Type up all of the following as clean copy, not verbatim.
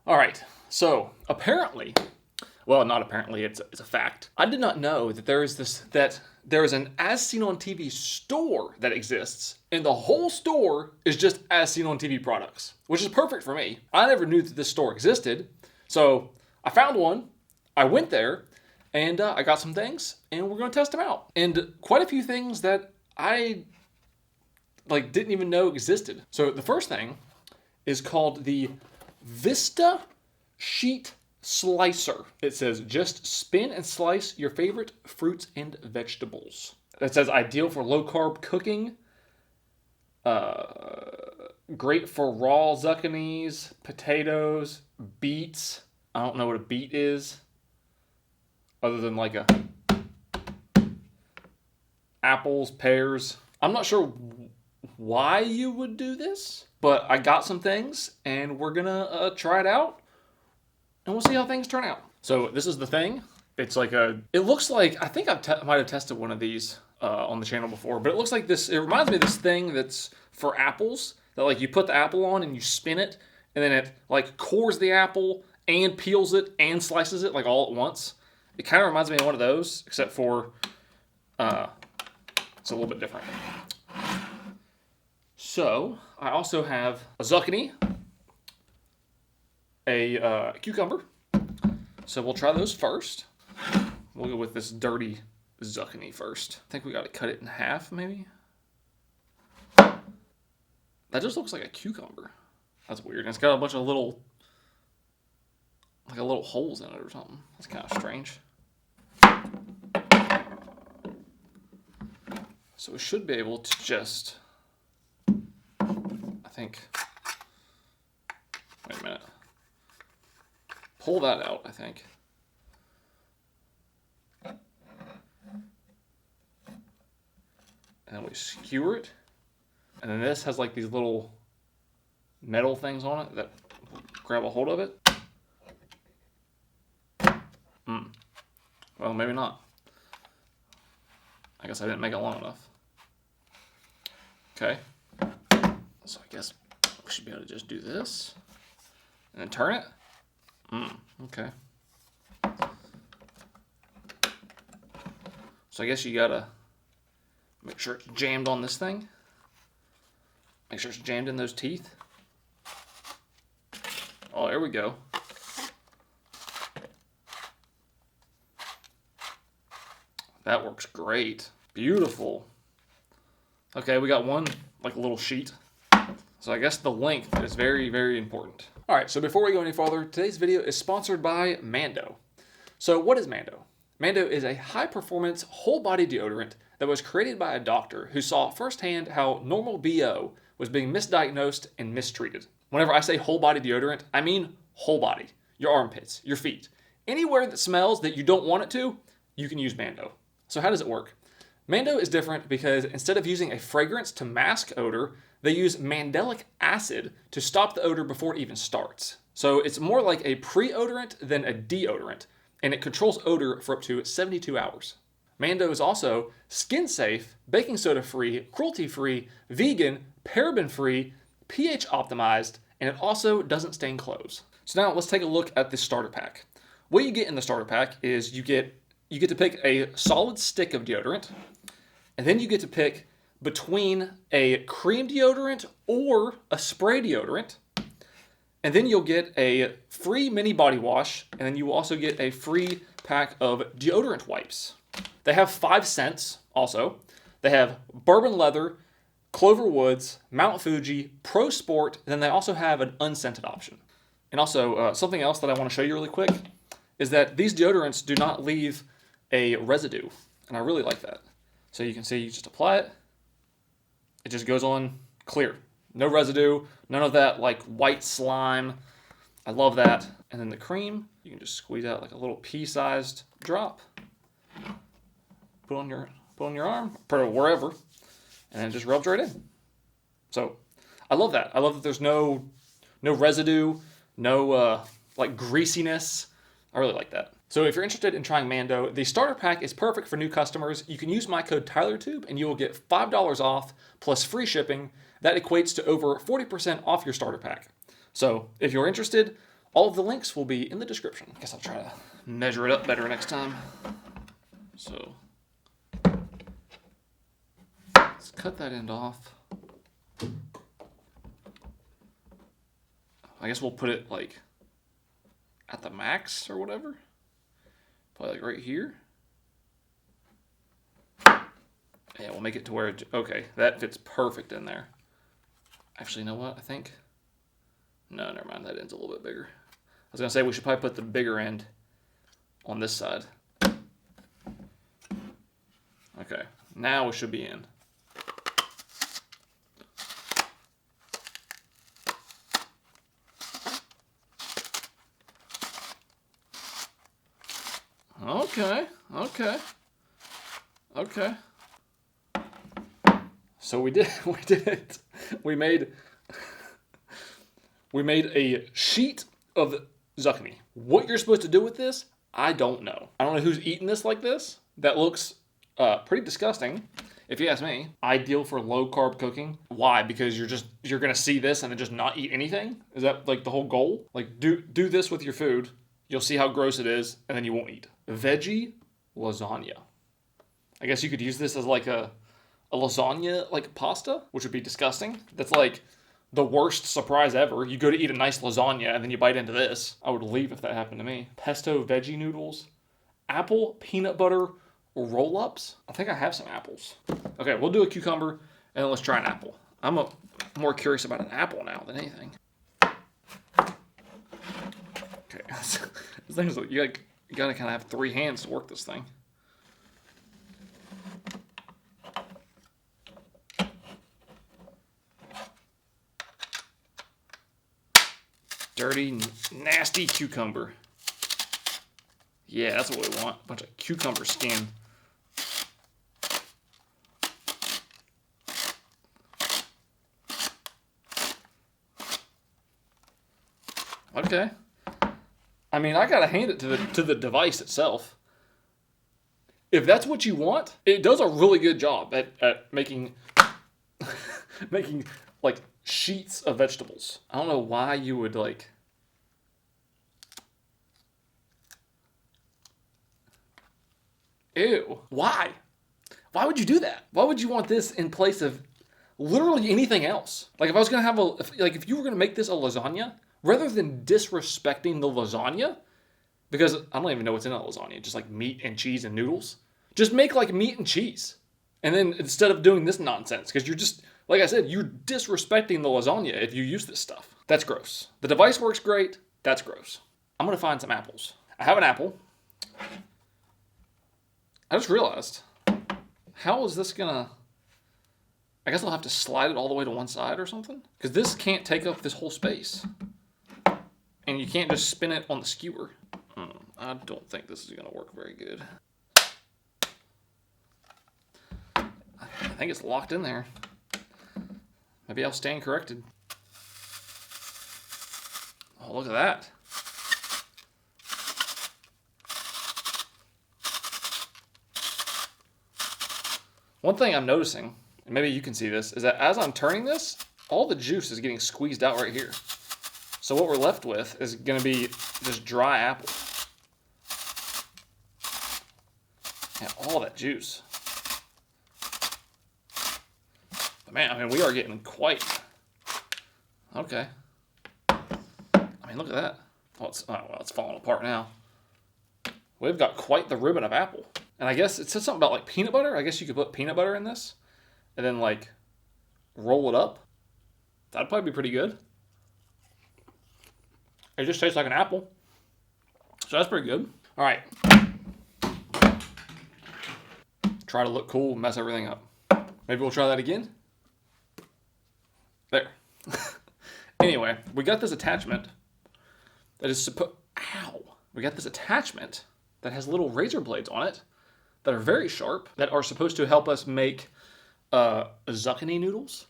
All right, so apparently, well, not apparently, it's a fact. I did not know that there is an As Seen on TV store that exists, and the whole store is just As Seen on TV products, which is perfect for me. I never knew that this store existed, so I found one, I went there, and I got some things, and we're going to test them out. And quite a few things that I didn't even know existed. So the first thing is called the Vista Sheet Slicer. It says, just spin and slice your favorite fruits and vegetables. It says ideal for low carb cooking. Great for raw zucchinis, potatoes, beets. I don't know what a beet is, other than like apples, pears. I'm not sure why you would do this, but I got some things and we're gonna try it out and we'll see how things turn out. So this is the thing. It's like it looks like, I think I might have tested one of these on the channel before, but it looks like this, it reminds me of this thing that's for apples, that like you put the apple on and you spin it, and then it like cores the apple and peels it and slices it like all at once. It kind of reminds me of one of those, except for it's a little bit different. So I also have a zucchini, a cucumber. So we'll try those first. We'll go with this dirty zucchini first. I think we got to cut it in half, maybe. That just looks like a cucumber. That's weird. And it's got a bunch of little holes in it or something. That's kind of strange. So we should be able to just, I think, wait a minute. Pull that out, I think. And then we skewer it. And then this has like these little metal things on it that grab a hold of it. Well, maybe not. I guess I didn't make it long enough. Okay. So I guess we should be able to just do this. And then turn it. Okay. So I guess you gotta make sure it's jammed on this thing. Make sure it's jammed in those teeth. Oh, there we go. That works great. Beautiful. Okay, we got one like little sheet. So I guess the length is very, very important. All right, so before we go any farther, today's video is sponsored by Mando. So what is Mando? Mando is a high-performance, whole-body deodorant that was created by a doctor who saw firsthand how normal BO was being misdiagnosed and mistreated. Whenever I say whole-body deodorant, I mean whole body. Your armpits, your feet. Anywhere that smells that you don't want it to, you can use Mando. So how does it work? Mando is different because instead of using a fragrance to mask odor, they use mandelic acid to stop the odor before it even starts. So it's more like a pre-odorant than a deodorant, and it controls odor for up to 72 hours. Mando is also skin safe, baking soda free, cruelty free, vegan, paraben free, pH optimized, and it also doesn't stain clothes. So now let's take a look at the starter pack. What you get in the starter pack is you get to pick a solid stick of deodorant, and then you get to pick between a cream deodorant or a spray deodorant. And then you'll get a free mini body wash, and then you will also get a free pack of deodorant wipes. They have 5 scents also. They have bourbon leather, Clover Woods, Mount Fuji, Pro Sport, and then they also have an unscented option. And also, something else that I want to show you really quick is that these deodorants do not leave a residue, and I really like that. So you can see, you just apply it, it just goes on clear. No residue, none of that like white slime. I love that. And then the cream, you can just squeeze out like a little pea-sized drop. Put on your arm, put it wherever, and it just rubs right in. So I love that. I love that there's no residue, no like greasiness. I really like that. So if you're interested in trying Mando, the starter pack is perfect for new customers. You can use my code TylerTube and you will get $5 off plus free shipping. That equates to over 40% off your starter pack. So if you're interested, All of the links will be in the description. I guess I'll try to measure it up better next time. So let's cut that end off. I guess we'll put it like at the max or whatever. Probably like right here. Yeah, we'll make it to where, okay, that fits perfect in there. Actually, you know what, I think? No, never mind, that end's a little bit bigger. I was gonna say we should probably put the bigger end on this side. Okay, now we should be in. Okay, okay, okay. So we did it. We made a sheet of zucchini. What you're supposed to do with this, I don't know. I don't know who's eating this like this. That looks pretty disgusting, if you ask me. Ideal for low carb cooking. Why? Because you're gonna see this and then just not eat anything? Is that like the whole goal? Like do this with your food. You'll see how gross it is, and then you won't eat. Veggie lasagna. I guess you could use this as like a lasagna like pasta, which would be disgusting. That's like the worst surprise ever. You go to eat a nice lasagna and then you bite into this. I would leave if that happened to me. Pesto veggie noodles. Apple peanut butter roll-ups. I think I have some apples. Okay, we'll do a cucumber and then let's try an apple. I'm more curious about an apple now than anything. Okay, this thing is like, you gotta kind of have 3 hands to work this thing. Dirty, nasty cucumber. Yeah, that's what we want. A bunch of cucumber skin. Okay. I mean, I gotta hand it to the device itself. If that's what you want, it does a really good job at making making like sheets of vegetables. I don't know why you would like. Ew. Why? Why would you do that? Why would you want this in place of literally anything else? Like if I was gonna have if you were gonna make this a lasagna, rather than disrespecting the lasagna, because I don't even know what's in a lasagna, just like meat and cheese and noodles, just make like meat and cheese. And then instead of doing this nonsense, because you're just, like I said, you're disrespecting the lasagna if you use this stuff. That's gross. The device works great. That's gross. I'm gonna find some apples. I have an apple. I just realized, how is this gonna, I guess I'll have to slide it all the way to one side or something? Because this can't take up this whole space. And you can't just spin it on the skewer. I don't think this is gonna work very good. I think it's locked in there. Maybe I'll stand corrected. Oh, look at that. One thing I'm noticing, and maybe you can see this, is that as I'm turning this, all the juice is getting squeezed out right here. So what we're left with is going to be just dry apple. And all that juice. But man, I mean, we are getting quite... Okay. I mean, look at that. Oh, well, it's falling apart now. We've got quite the ribbon of apple. And I guess it said something about like peanut butter. I guess you could put peanut butter in this and then like roll it up. That'd probably be pretty good. It just tastes like an apple. So that's pretty good. All right. Try to look cool, mess everything up. Maybe we'll try that again. There. Anyway, we got this attachment that is we got this attachment that has little razor blades on it that are very sharp, that are supposed to help us make zucchini noodles.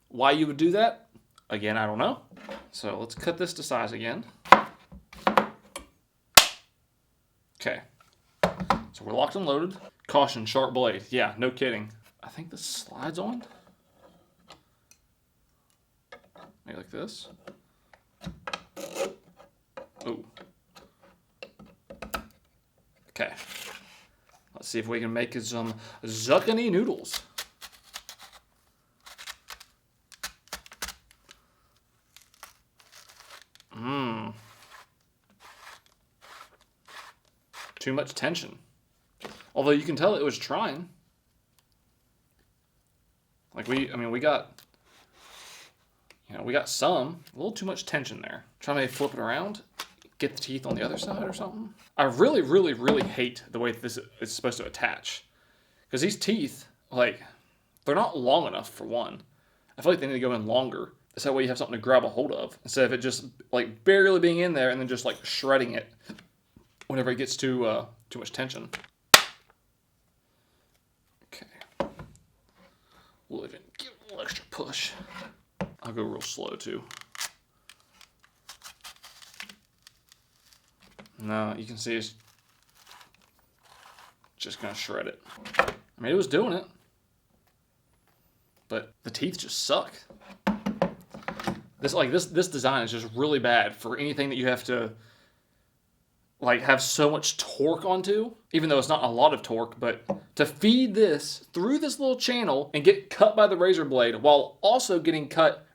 Why you would do that? Again, I don't know. So let's cut this to size again. Okay. So we're locked and loaded. Caution, sharp blade. Yeah, no kidding. I think this slides on. Maybe like this. Okay. Let's see if we can make some zucchini noodles. Mmm. Too much tension. Although you can tell it was trying. Like we got, we got some. A little too much tension there. Try to flip it around. Get the teeth on the other side or something. I really, really, really hate the way this is supposed to attach. Because these teeth, like, they're not long enough for one. I feel like they need to go in longer. So that way you have something to grab a hold of. Instead of it just, like, barely being in there and then just, like, shredding it whenever it gets too much tension. Okay. We'll even give it a little extra push. I'll go real slow, too. No, you can see it's just gonna shred it. I mean, it was doing it, but the teeth just suck. This design is just really bad for anything that you have to like have so much torque onto, even though it's not a lot of torque, but to feed this through this little channel and get cut by the razor blade while also get cut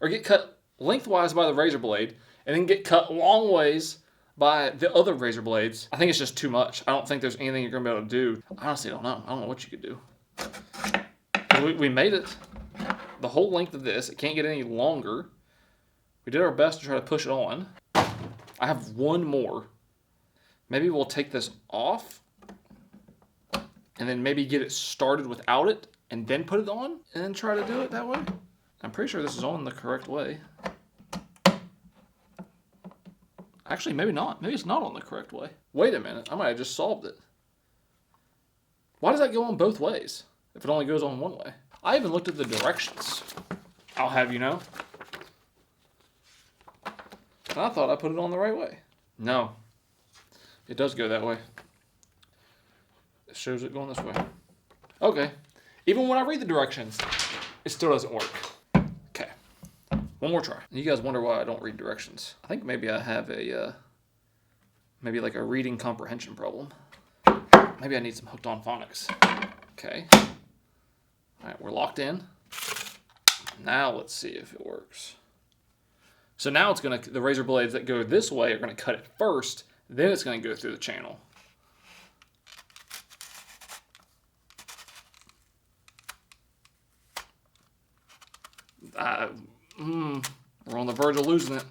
lengthwise by the razor blade and then get cut long ways by the other razor blades. I think it's just too much. I don't think there's anything you're going to be able to do. I honestly don't know. I don't know what you could do. We made it the whole length of this. It can't get any longer. We did our best to try to push it on. I have one more. Maybe we'll take this off and then maybe get it started without it and then put it on and then try to do it that way. I'm pretty sure this is on the correct way. Actually, maybe not. Maybe it's not on the correct way. Wait a minute. I might have just solved it. Why does that go on both ways if it only goes on one way? I even looked at the directions. I'll have you know. And I thought I put it on the right way. No. It does go that way. It shows it going this way. Okay. Even when I read the directions, it still doesn't work. Okay. One more try. And you guys wonder why I don't read directions. I think maybe I have maybe like a reading comprehension problem. Maybe I need some hooked on phonics. Okay. All right, we're locked in. Now let's see if it works. So now it's the razor blades that go this way are gonna cut it first, then it's gonna go through the channel. We're on the verge of losing it.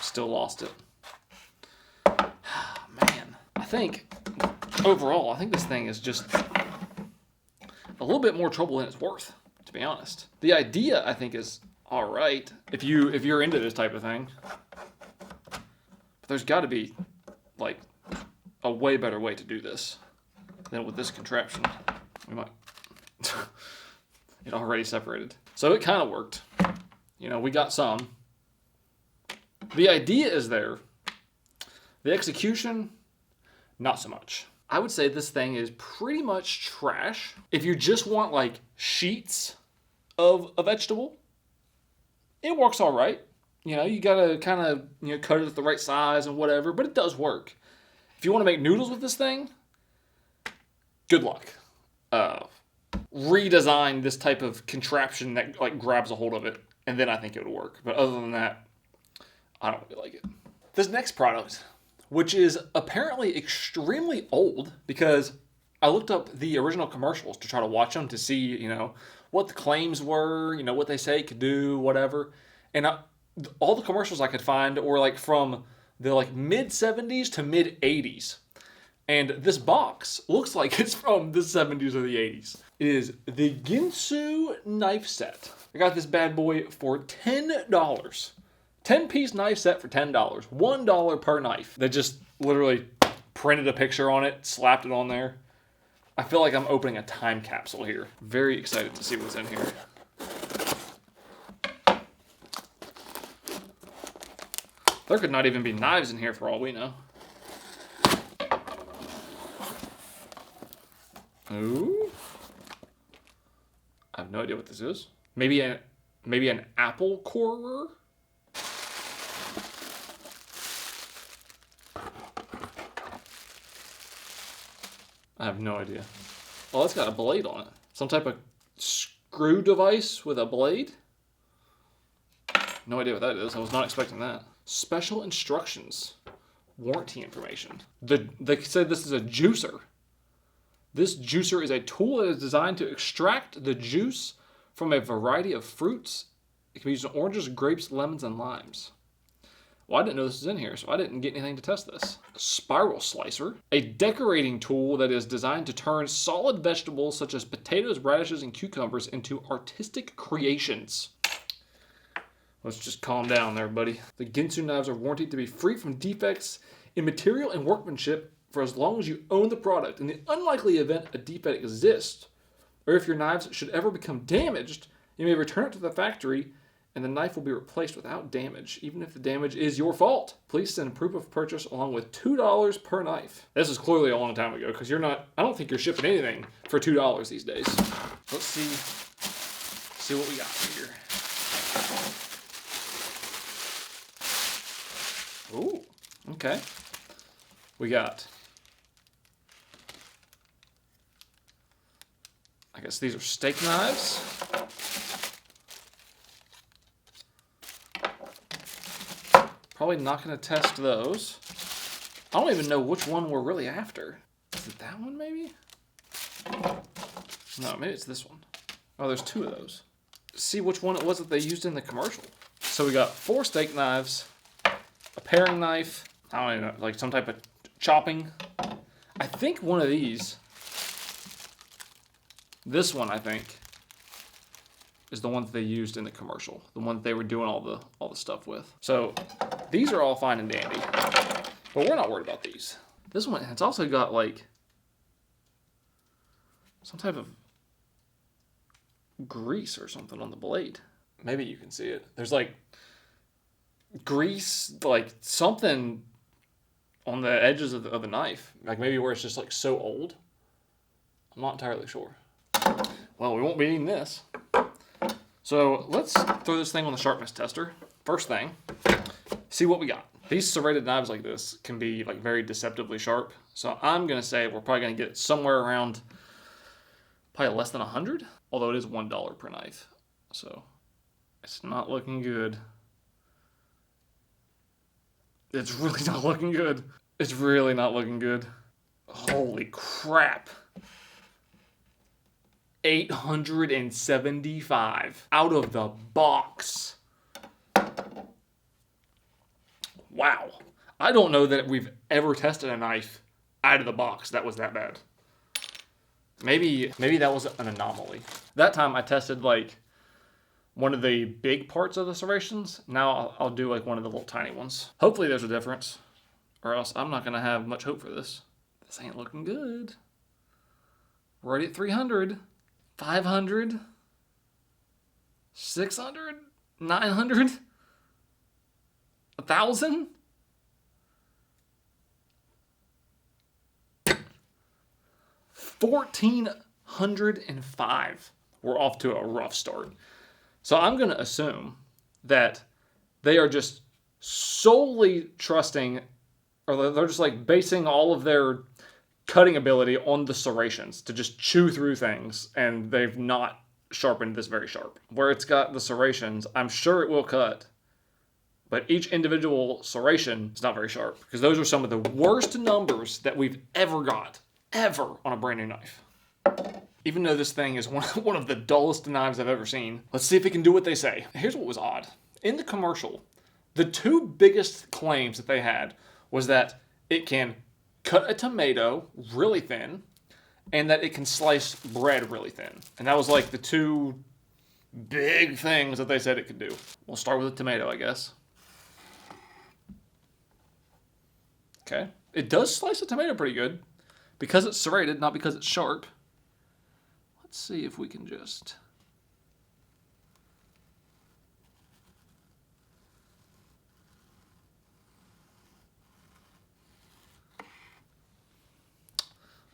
Still lost it. Man, I think overall, this thing is just a little bit more trouble than it's worth, to be honest. The idea, I think, is all right if you're into this type of thing. But there's got to be like a way better way to do this than with this contraption. We might. It already separated, so it kind of worked. You know, we got some. The idea is there. The execution, not so much. I would say this thing is pretty much trash. If you just want like sheets of a vegetable, it works all right. You know, you gotta kind of cut it at the right size and whatever, but it does work. If you want to make noodles with this thing, good luck. Redesign this type of contraption that like grabs a hold of it, and then I think it would work. But other than that, I don't really like it. This next product, which is apparently extremely old, because I looked up the original commercials to try to watch them to see, what the claims were, what they say it could do, whatever. And all the commercials I could find were like from the like mid 70s to mid 80s. And this box looks like it's from the 70s or the 80s. It is the Ginsu knife set. I got this bad boy for $10. 10-piece knife set for $10. $1 per knife. They just literally printed a picture on it, slapped it on there. I feel like I'm opening a time capsule here. Very excited to see what's in here. There could not even be knives in here for all we know. Ooh. I have no idea what this is. Maybe an apple corer? I have no idea. Oh, it's got a blade on it. Some type of screw device with a blade? No idea what that is. I was not expecting that. Special instructions. Warranty information. They said this is a juicer. This juicer is a tool that is designed to extract the juice from a variety of fruits. It can be used in oranges, grapes, lemons, and limes. Well, I didn't know this was in here, so I didn't get anything to test this. Spiral slicer. A decorating tool that is designed to turn solid vegetables such as potatoes, radishes, and cucumbers into artistic creations. Let's just calm down there, buddy. The Ginsu knives are warranted to be free from defects in material and workmanship for as long as you own the product. In the unlikely event a defect exists, or if your knives should ever become damaged, you may return it to the factory and the knife will be replaced without damage, even if the damage is your fault. Please send proof of purchase along with $2 per knife. This is clearly a long time ago because I don't think you're shipping anything for $2 these days. Let's see what we got here. Ooh, okay. We got, I guess these are steak knives. Probably not going to test those. I don't even know which one we're really after. Is it that one, maybe? No, maybe it's this one. Oh, there's two of those. See which one it was that they used in the commercial. So we got 4 steak knives, a paring knife, I don't even know, like some type of chopping. I think one of these, this one I think, is the one that they used in the commercial. The one that they were doing all the stuff with. So these are all fine and dandy, but we're not worried about these. This one, it's also got like some type of grease or something on the blade. Maybe you can see it. There's like grease, like something on the edges of the knife. Like maybe where it's just like so old. I'm not entirely sure. Well, we won't be eating this. So let's throw this thing on the sharpness tester. First thing, see what we got. These serrated knives like this can be like very deceptively sharp. So I'm gonna say we're probably gonna get somewhere around probably less than 100, although it is $1 per knife. So it's not looking good. It's really not looking good. It's really not looking good. Holy crap. 875 out of the box. Wow. I don't know that we've ever tested a knife out of the box that was that bad. Maybe that was an anomaly. That time I tested like one of the big parts of the serrations. Now I'll do like one of the little tiny ones. Hopefully there's a difference, or else I'm not gonna have much hope for this. This ain't looking good. We're already at 300, 500, 600, 900, 1,000. 1,405. We're off to a rough start. So I'm going to assume that they are just solely trusting, or they're just like basing all of their cutting ability on the serrations to just chew through things, and they've not sharpened this very sharp. Where it's got the serrations, I'm sure it will cut, but each individual serration is not very sharp, because those are some of the worst numbers that we've ever got, ever, on a brand new knife. Even though this thing is one of the dullest knives I've ever seen. Let's see if it can do what they say. Here's what was odd. In the commercial, the two biggest claims that they had was that it can cut a tomato really thin and that it can slice bread really thin. And that was like the two big things that they said it could do. We'll start with the tomato, I guess. Okay. It does slice a tomato pretty good because it's serrated, not because it's sharp. Let's see if we can just...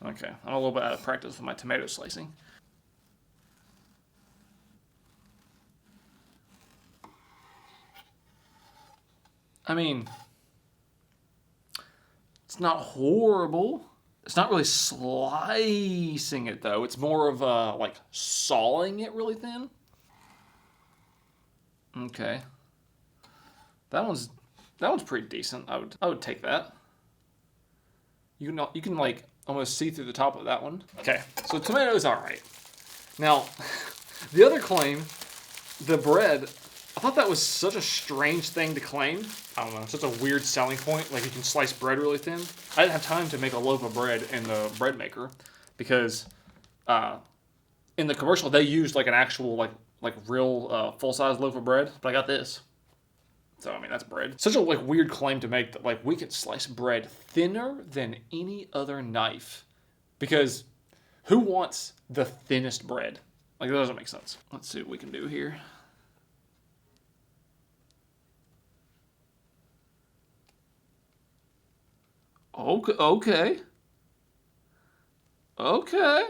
Okay, I'm a little bit out of practice with my tomato slicing. I mean, it's not horrible. It's not really slicing it though. It's more of like sawing it really thin. Okay. That one's pretty decent. I would take that. You can like almost see through the top of that one. Okay, so tomatoes all right. Now, the other claim, the bread, I thought that was such a strange thing to claim. I don't know, such a weird selling point. Like you can slice bread really thin. I didn't have time to make a loaf of bread in the bread maker because in the commercial they used like an actual like real full-size loaf of bread. But I got this. So, I mean, that's bread. Such a like weird claim to make that like we could slice bread thinner than any other knife. Because who wants the thinnest bread? Like, that doesn't make sense. Let's see what we can do here. Okay. Okay. Okay.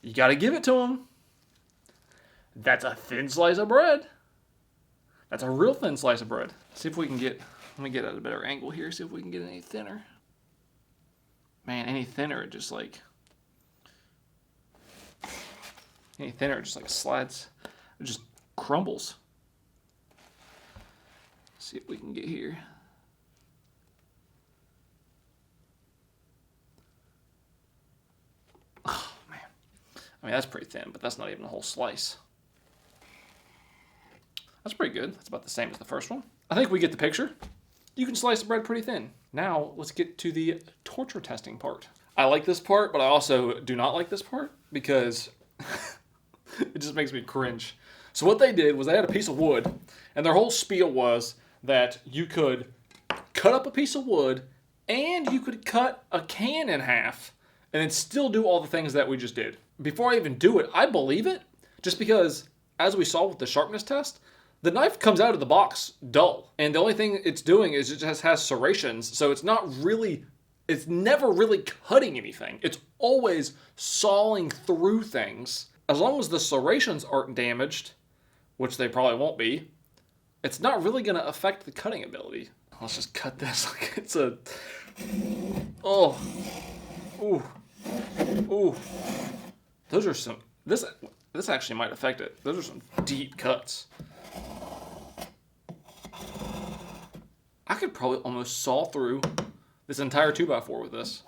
You gotta give it to him. That's a thin slice of bread. That's a real thin slice of bread. See if we can get, let me get at a better angle here, see if we can get any thinner. Man, any thinner, it just like slides, it just crumbles. See if we can get here. Oh, man. I mean, that's pretty thin, but that's not even a whole slice. That's pretty good. That's about the same as the first one. I think we get the picture. You can slice the bread pretty thin. Now, let's get to the torture testing part. I like this part, but I also do not like this part because it just makes me cringe. So what they did was they had a piece of wood, and their whole spiel was that you could cut up a piece of wood and you could cut a can in half and then still do all the things that we just did. Before I even do it, I believe it just because, as we saw with the sharpness test, the knife comes out of the box dull. And the only thing it's doing is it just has serrations, so it's never really cutting anything. It's always sawing through things. As long as the serrations aren't damaged, which they probably won't be, it's not really going to affect the cutting ability. Let's just cut this like it's a... Oh. Ooh. Ooh. Those are some... This actually might affect it. Those are some deep cuts. I could probably almost saw through this entire 2x4 with this.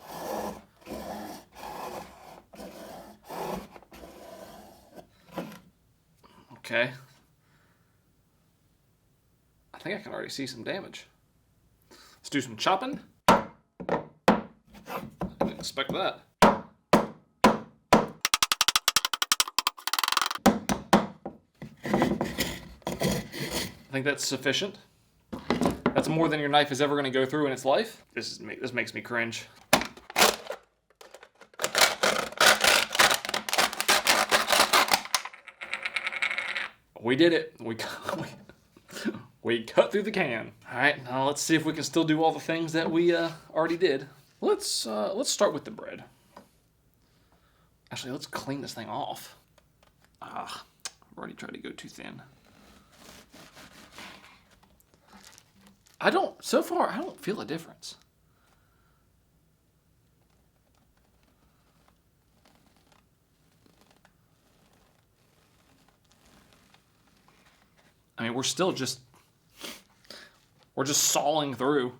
Okay. I think I can already see some damage. Let's do some chopping. I didn't expect that. I think that's sufficient. That's more than your knife is ever going to go through in its life. This makes me cringe. We did it. We cut through the can. All right, now let's see if we can still do all the things that we already did. Let's start with the bread. Actually, let's clean this thing off. I've already tried to go too thin. So far, I don't feel a difference. I mean, we're just sawing through.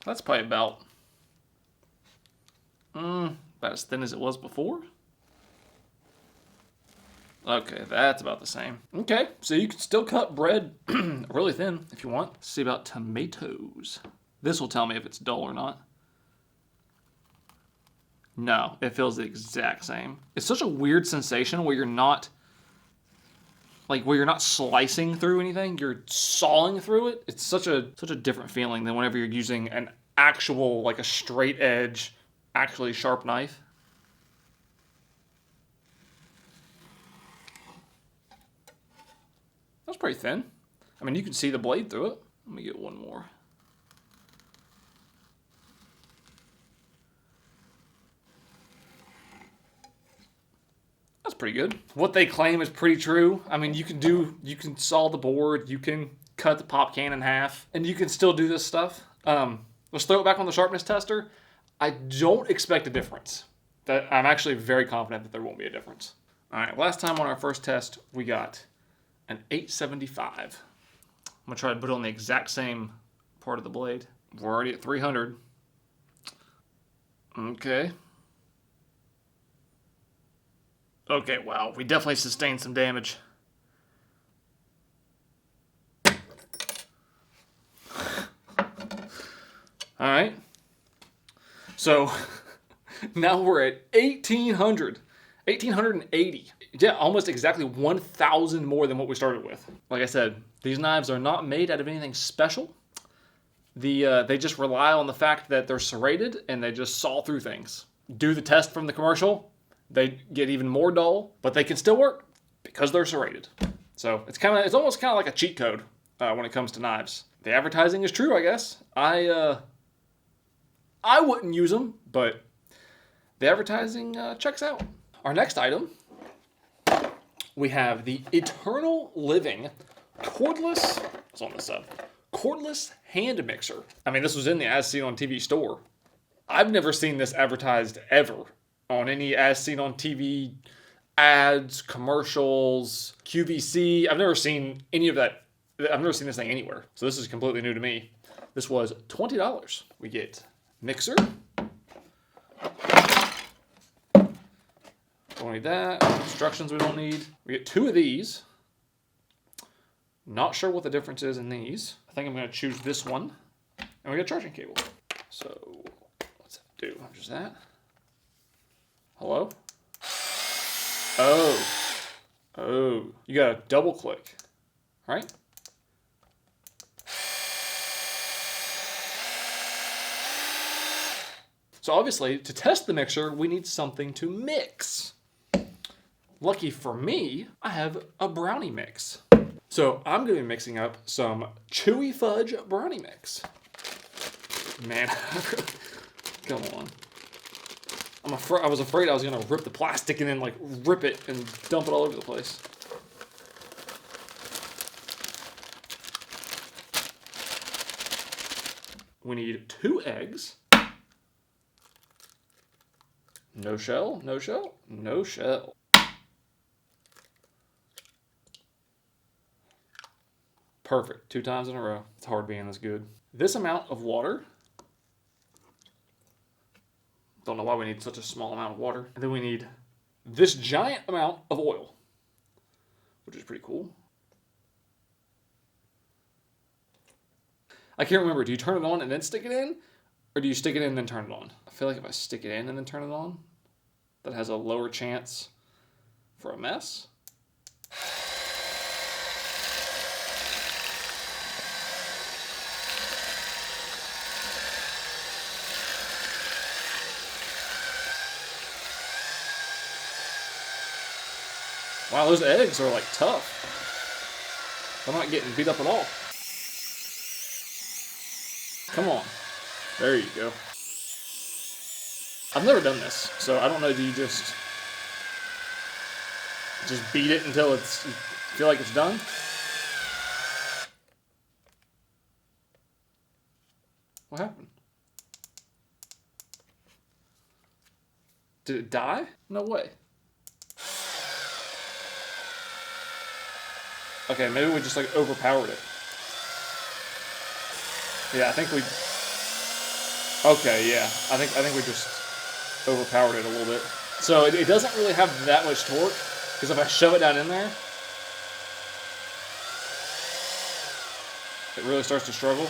That's probably about as thin as it was before. Okay, that's about the same. Okay, so you can still cut bread really thin if you want. Let's see about tomatoes. This will tell me if it's dull or not. No, it feels the exact same. It's such a weird sensation where you're not slicing through anything, you're sawing through it. It's such a different feeling than whenever you're using an actual, like a straight edge, actually sharp knife. That's pretty thin. I mean, you can see the blade through it. Let me get one more. pretty good. What they claim is pretty true. I mean, you can saw the board, you can cut the pop can in half, and you can still do this stuff. Let's throw it back on the sharpness tester. I don't expect a difference. I'm actually very confident that there won't be a difference. All right, last time on our first test, we got an 875. I'm gonna try to put it on the exact same part of the blade. We're already at 300. Okay. Okay, wow, we definitely sustained some damage. All right. So now we're at 1,800. 1,880. Yeah, almost exactly 1,000 more than what we started with. Like I said, these knives are not made out of anything special. They just rely on the fact that they're serrated and they just saw through things. Do the test from the commercial, they get even more dull, but they can still work because they're serrated. So it's almost kind of like a cheat code when it comes to knives. The advertising is true, I guess. I wouldn't use them, but the advertising checks out. Our next item, we have the Eternal Living Cordless. It's on the sub. Cordless hand mixer. I mean, this was in the As Seen on TV store. I've never seen this advertised ever on any As Seen on TV ads, commercials, QVC. I've never seen any of that. I've never seen this thing anywhere. So this is completely new to me. This was $20. We get mixer. Don't need that. Instructions we don't need. We get 2 of these. Not sure what the difference is in these. I think I'm going to choose this one. And we got a charging cable. So, what's that do? Just that. Hello? Oh. You got to double click. Right? So obviously, to test the mixer, we need something to mix. Lucky for me, I have a brownie mix. So I'm going to be mixing up some chewy fudge brownie mix. Man, come on. I was afraid I was going to rip the plastic and then like rip it and dump it all over the place. We need 2 eggs. No shell, no shell, no shell. Perfect, 2 times in a row. It's hard being this good. This amount of water. Don't know why we need such a small amount of water. And then we need this giant amount of oil, which is pretty cool. I can't remember, do you turn it on and then stick it in? Or do you stick it in and then turn it on? I feel like if I stick it in and then turn it on, that has a lower chance for a mess. Wow, those eggs are like tough. I'm not getting beat up at all. Come on. There you go. I've never done this, so I don't know, do you just beat it until you feel like it's done? What happened? Did it die? No way. Okay, maybe we just like overpowered it. Yeah, I think we... Okay, yeah. I think we just overpowered it a little bit. So it doesn't really have that much torque, because if I shove it down in there, it really starts to struggle.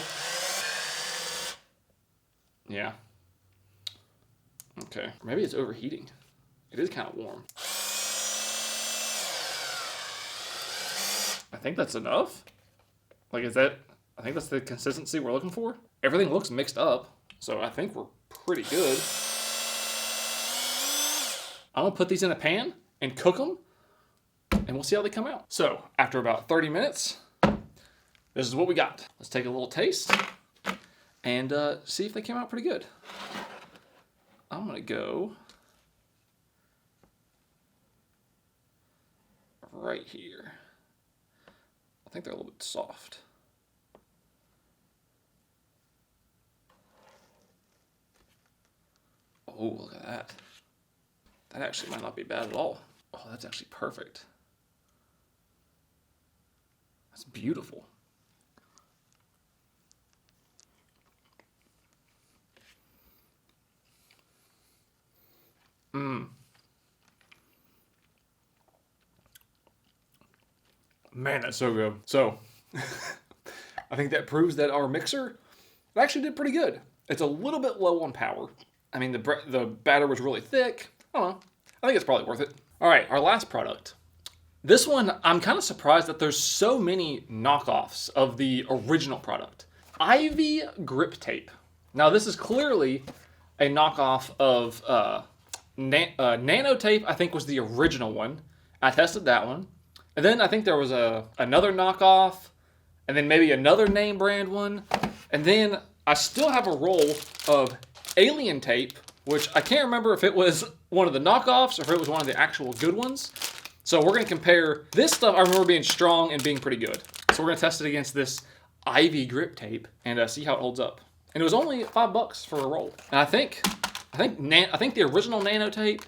Yeah. Okay. Maybe it's overheating. It is kind of warm. I think that's enough. Like, I think that's the consistency we're looking for. Everything looks mixed up, so I think we're pretty good. I'm gonna put these in a pan and cook them, and we'll see how they come out. So, after about 30 minutes, this is what we got. Let's take a little taste and see if they came out pretty good. I'm gonna go right here. I think they're a little bit soft. Oh, look at that. That actually might not be bad at all. Oh, that's actually perfect. That's beautiful. Mmm. Man, that's so good. So, I think that proves that our mixer actually did pretty good. It's a little bit low on power. I mean, the batter was really thick. I don't know. I think it's probably worth it. All right, our last product. This one, I'm kind of surprised that there's so many knockoffs of the original product. Ivy grip tape. Now, this is clearly a knockoff of nano tape. I think was the original one. I tested that one. And then I think there was another knockoff, and then maybe another name brand one. And then I still have a roll of alien tape, which I can't remember if it was one of the knockoffs or if it was one of the actual good ones. So we're going to compare this stuff. I remember being strong and being pretty good. So we're going to test it against this Ivy grip tape and see how it holds up. And it was only $5 for a roll. And I think the original nano tape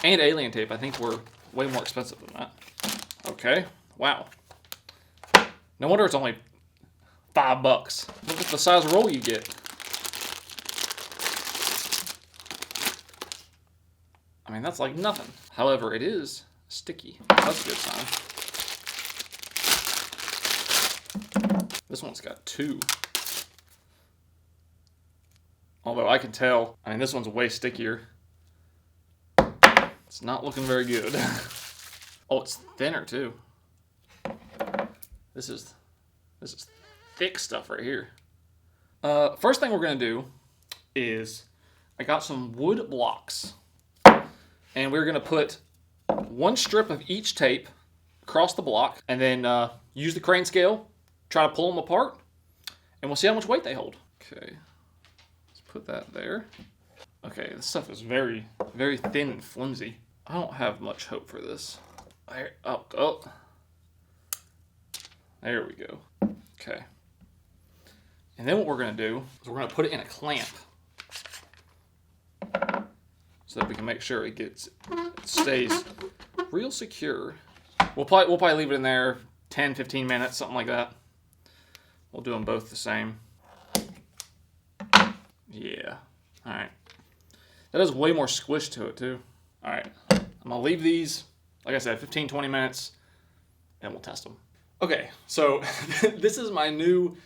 and alien tape I think were way more expensive than that. Okay, wow. No wonder it's only $5. Look at the size of roll you get. I mean, that's like nothing. However, it is sticky. That's a good sign. This one's got 2. Although I can tell, I mean, this one's way stickier. It's not looking very good. Oh, it's thinner too. This is thick stuff right here. First thing we're gonna do is I got some wood blocks, and we're gonna put 1 strip of each tape across the block, and then use the crane scale, try to pull them apart, and we'll see how much weight they hold. Okay, let's put that there. Okay, this stuff is very, very thin and flimsy. I don't have much hope for this. Oh. There we go. Okay. And then what we're going to do is we're going to put it in a clamp so that we can make sure it stays real secure. We'll probably leave it in there 10, 15 minutes, something like that. We'll do them both the same. Yeah. All right. That has way more squish to it too. All right. I'm going to leave these, like I said, 15, 20 minutes, and we'll test them. Okay, so this is my new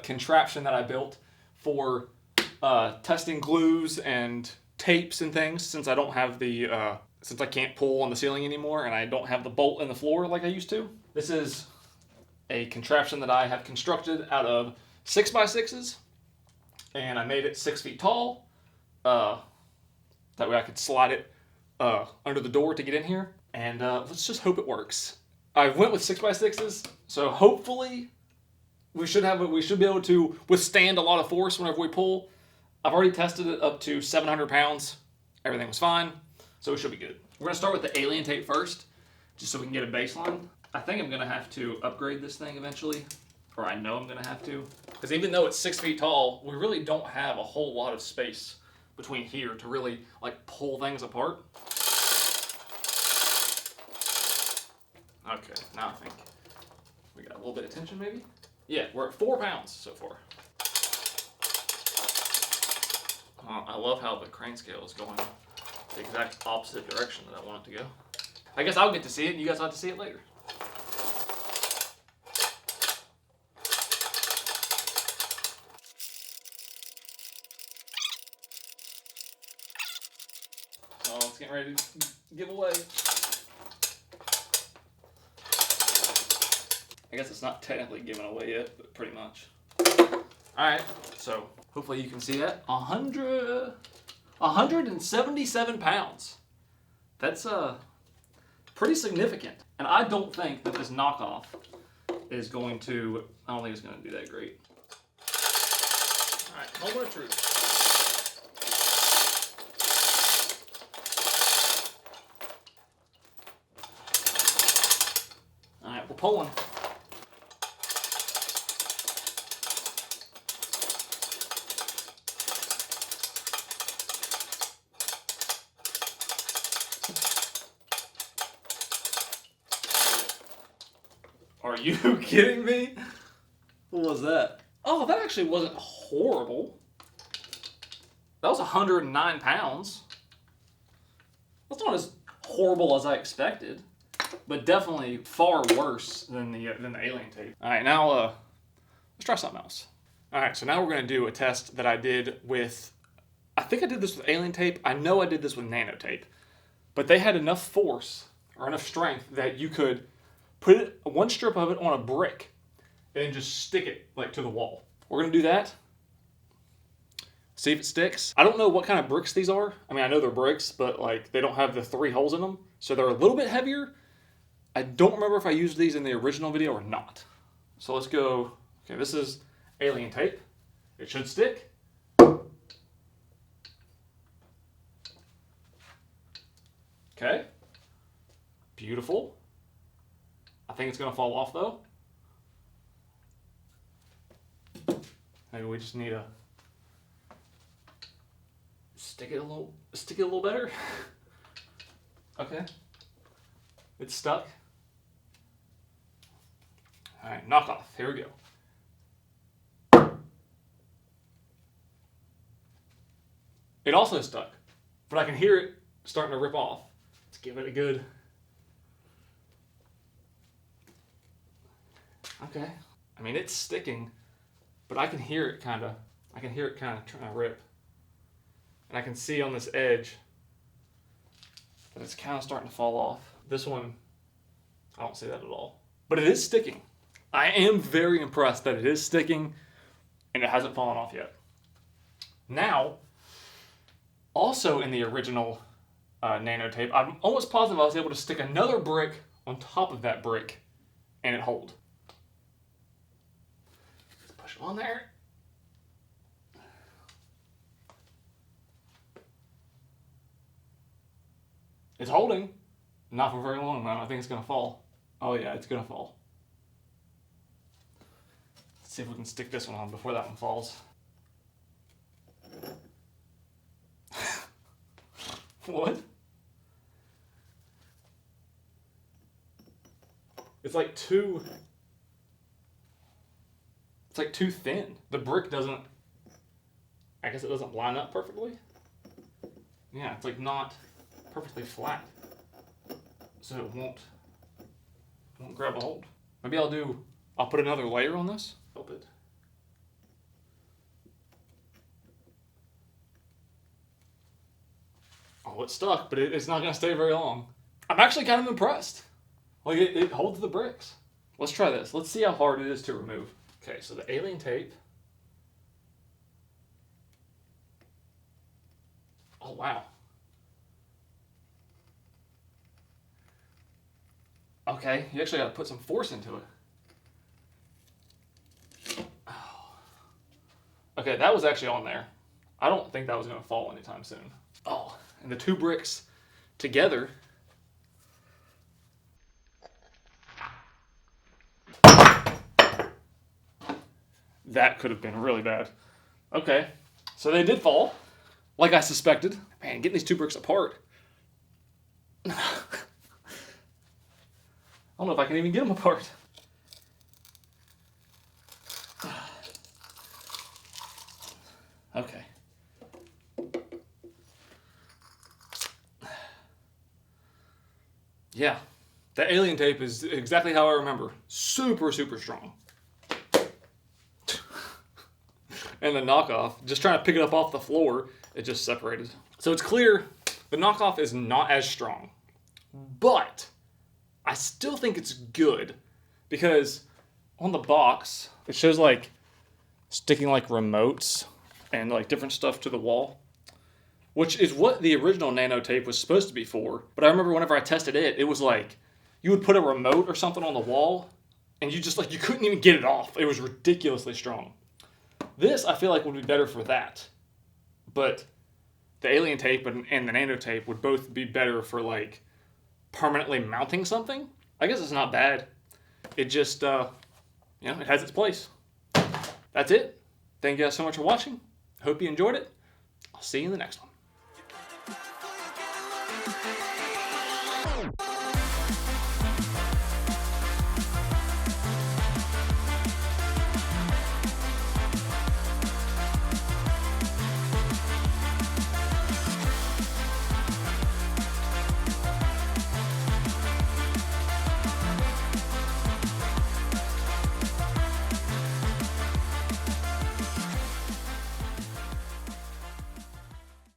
contraption that I built for testing glues and tapes and things, since I don't have since I can't pull on the ceiling anymore and I don't have the bolt in the floor like I used to. This is a contraption that I have constructed out of 6x6s, and I made it 6 feet tall. That way I could slide it under the door to get in here, and let's just hope it works. I went with 6x6s, so hopefully we should be able to withstand a lot of force whenever we pull. I've already tested it up to 700 pounds. Everything was fine, so it should be good. We're gonna start with the alien tape first, just so we can get a baseline. I think I'm gonna have to upgrade this thing eventually, or I know I'm gonna have to, because even though it's 6 feet tall, we really don't have a whole lot of space between here to really like pull things apart. Okay, now I think we got a little bit of tension maybe? Yeah, we're at 4 pounds so far. I love how the crane scale is going the exact opposite direction that I want it to go. I guess I'll get to see it and you guys will have to see it later. So it's getting ready to give away. I guess it's not technically given away yet, but pretty much. Alright, so hopefully you can see that. 177 pounds. That's pretty significant. And I don't think that this knockoff is going to, I don't think it's going to do that great. Alright, moment of truth. pulling. Are you kidding me? What was that? Oh, that actually wasn't horrible. That was 109 pounds. That's not as horrible as I expected, but definitely far worse than the alien tape. All right, now let's try something else. All right, so now we're gonna do a test that I did with, I think I did this with alien tape. I know I did this with nano tape, but they had enough force or enough strength that you could put one strip of it on a brick and then just stick it like to the wall. We're gonna do that. See if it sticks. I don't know what kind of bricks these are. I mean, I know they're bricks, but like they don't have the 3 holes in them. So they're a little bit heavier. I don't remember if I used these in the original video or not. So let's go. Okay, this is alien tape. It should stick. Okay. Beautiful. I think it's gonna fall off though. Maybe we just need to stick it a little better. Okay. It's stuck. All right, knock off. Here we go. It also stuck, but I can hear it starting to rip off. Let's give it a good. Okay. I mean, it's sticking, but I can hear it kind of trying to rip. And I can see on this edge that it's kind of starting to fall off. This one, I don't see that at all. But it is sticking. I am very impressed that it is sticking and it hasn't fallen off yet. Now, also in the original nano tape, I'm almost positive I was able to stick another brick on top of that brick and it hold. Let's push it on there. It's holding. Not for very long, though. I think it's going to fall. Oh, yeah, it's going to fall. Let's see if we can stick this one on before that one falls. What? It's like too thin. The brick doesn't, I guess it doesn't line up perfectly. Yeah, it's like not perfectly flat, so it won't grab a hold. Maybe I'll put another layer on this. Help it. Oh, it's stuck, but it's not gonna stay very long. I'm actually kind of impressed. Like it holds the bricks. Let's try this. Let's see how hard it is to remove. Okay, so the alien tape. Oh, wow. Okay, you actually got to put some force into it. Oh. Okay, that was actually on there. I don't think that was going to fall anytime soon. Oh, and the 2 bricks together. That could have been really bad. Okay, so they did fall, like I suspected. Man, getting these 2 bricks apart. I don't know if I can even get them apart. Okay. Yeah, the alien tape is exactly how I remember. Super, super strong. And the knockoff, just trying to pick it up off the floor, it just separated. So it's clear the knockoff is not as strong, but I still think it's good because on the box, it shows like sticking like remotes and like different stuff to the wall, which is what the original nano tape was supposed to be for. But I remember whenever I tested it, it was like you would put a remote or something on the wall and you just like, you couldn't even get it off. It was ridiculously strong. This I feel like would be better for that. But the alien tape and the nano tape would both be better for like permanently mounting something. I guess it's not bad. it just, it has its place. That's it. Thank you guys so much for watching. Hope you enjoyed it. I'll see you in the next one.